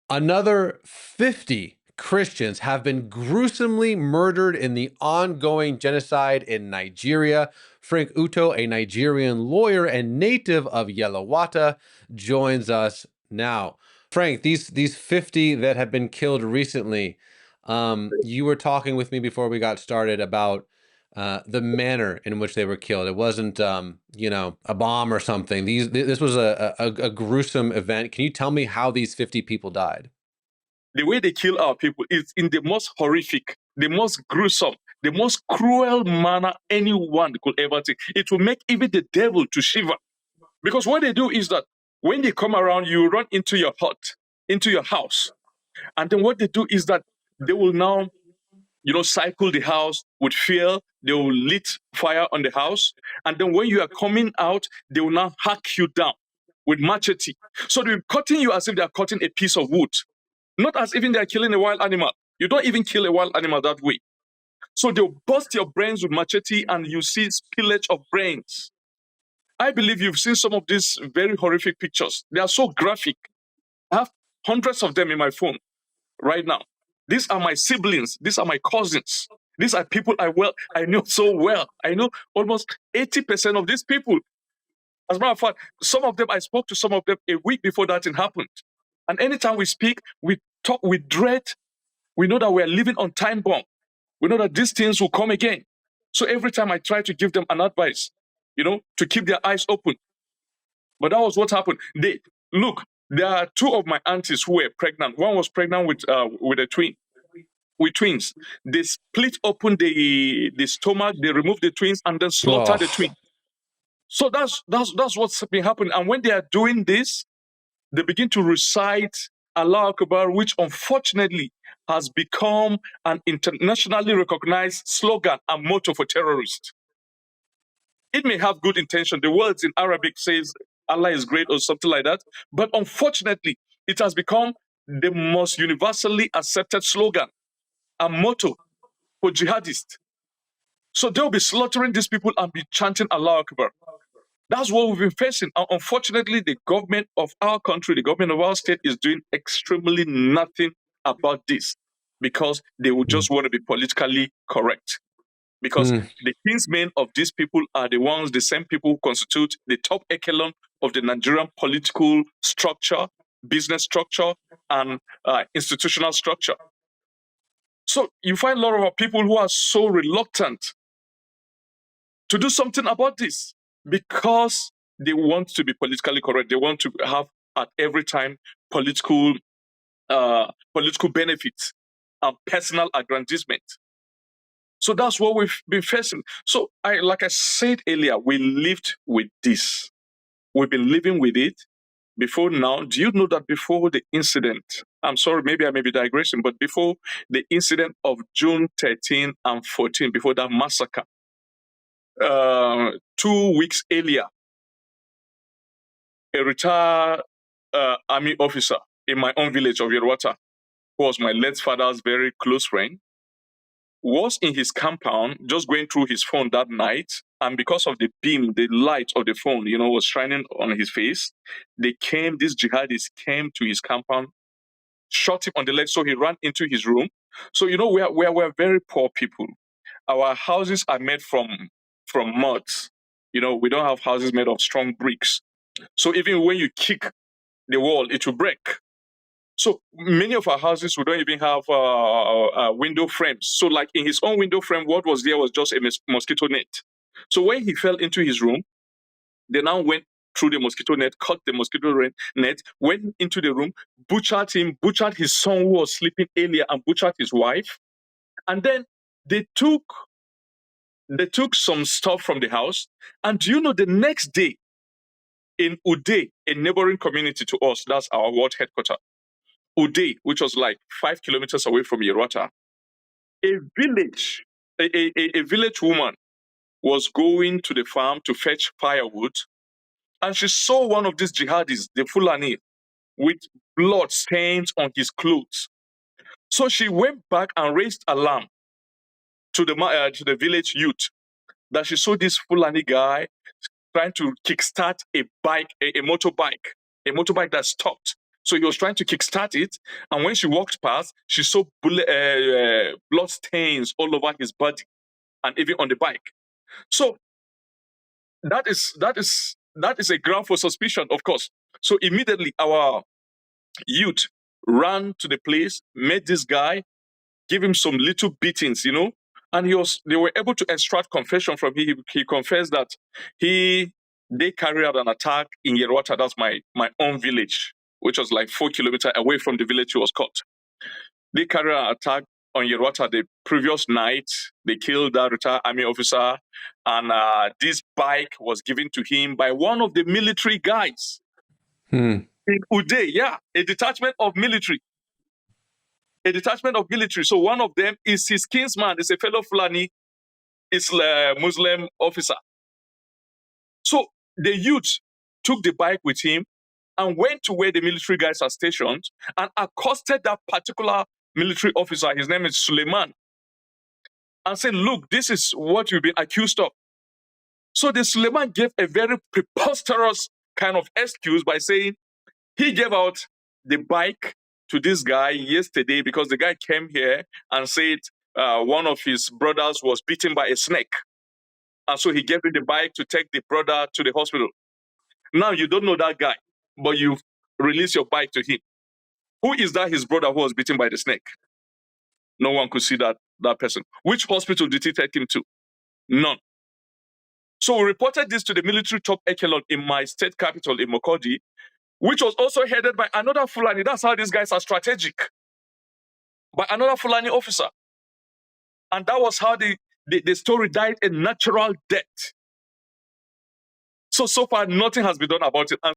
Another 50 Christians have been gruesomely murdered in the ongoing genocide in Nigeria. Frank Uto, a Nigerian lawyer and native of Yelawata, joins us now. Frank, these 50 that have been killed recently, you were talking with me before we got started about the manner in which they were killed. It wasn't, a bomb or something. This was a gruesome event. Can you tell me how these 50 people died? The way they kill our people is in the most horrific, the most gruesome, the most cruel manner anyone could ever think. It will make even the devil to shiver. Because what they do is that when they come around, you run into your hut, into your house. And then what they do is that they will now, cycle the house with fear. They will lit fire on the house. And then when you are coming out, they will now hack you down with machete. So they're cutting you as if they are cutting a piece of wood, not as even they are killing a wild animal. You don't even kill a wild animal that way. So they'll bust your brains with machete and you see spillage of brains. I believe you've seen some of these very horrific pictures. They are so graphic. I have hundreds of them in my phone right now. These are my siblings. These are my cousins. These are people I know so well. I know almost 80% of these people. As a matter of fact, some of them, I spoke to some of them a week before that thing happened. And anytime we speak, we talk with dread. We know that we are living on time bomb. We know that these things will come again. So every time I try to give them an advice, to keep their eyes open. But that was what happened. Look, there are two of my aunties who were pregnant. One was pregnant with a twin, with twins. They split open the stomach, they remove the twins, and then slaughter the twin. So that's what's been happening. And when they are doing this, they begin to recite Allah Akbar, which unfortunately has become an internationally recognized slogan and motto for terrorists. It may have good intention. The words in Arabic says Allah is great or something like that. But unfortunately, it has become the most universally accepted slogan and motto for jihadists. So they'll be slaughtering these people and be chanting Allah Akbar. That's what we've been facing. And unfortunately, the government of our country, the government of our state is doing extremely nothing about this because they would just want to be politically correct. Because the kinsmen of these people are the same people who constitute the top echelon of the Nigerian political structure, business structure, and institutional structure. So you find a lot of people who are so reluctant to do something about this because they want to be politically correct. They want to have at every time political benefits and personal aggrandizement. So that's what we've been facing. So like I said earlier, we lived with this. We've been living with it before now. Do you know that before the incident, I'm sorry, maybe I may be digressing, but before the incident of June 13 and 14, before that massacre, 2 weeks earlier, a retired army officer in my own village of Yerwata, who was my late father's very close friend, was in his compound just going through his phone that night. And because of the beam, the light of the phone, was shining on his face, these jihadis came to his compound, shot him on the leg, so he ran into his room. So, we're very poor people. Our houses are made from mud. We don't have houses made of strong bricks. So even when you kick the wall, it will break. So many of our houses, we don't even have window frames. So like in his own window frame, what was there was just a mosquito net. So when he fell into his room, they now went through the mosquito net, cut the mosquito net, went into the room, butchered him, butchered his son who was sleeping earlier, and butchered his wife. And then they took some stuff from the house. And do you know, the next day in Uday, a neighboring community to us, that's our ward headquarters, Uday, which was like 5 kilometers away from Yerwata, a village woman was going to the farm to fetch firewood, and she saw one of these jihadis, the Fulani, with blood stains on his clothes. So she went back and raised alarm to the village youth that she saw this Fulani guy trying to kickstart a motorbike that stopped. So he was trying to kickstart it, and when she walked past, she saw blood stains all over his body and even on the bike. So that is a ground for suspicion, of course. So immediately our youth ran to the place, met this guy, give him some little beatings, and they were able to extract confession from him. He confessed that they carried out an attack in Yerwata, that's my own village, which was like 4 kilometers away from the village he was caught. They carried out an attack on Yerwata the previous night. They killed that retired army officer, and this bike was given to him by one of the military guys in Uday. Yeah, a detachment of military. So one of them is his kinsman, is a fellow Fulani, is a Muslim officer. So the youth took the bike with him and went to where the military guys are stationed and accosted that particular military officer. His name is Suleiman, and said, "Look, this is what you've been accused of." So the Suleiman gave a very preposterous kind of excuse by saying he gave out the bike to this guy yesterday because the guy came here and said one of his brothers was bitten by a snake. And so he gave him the bike to take the brother to the hospital. Now you don't know that guy, but you've released your bike to him. Who is that his brother who was bitten by the snake? No one could see that person. Which hospital did he take him to? None. So we reported this to the military top echelon in my state capital in Mokodi, which was also headed by another Fulani. That's how these guys are strategic. By another Fulani officer. And that was how the story died a natural death. So far, nothing has been done about it. And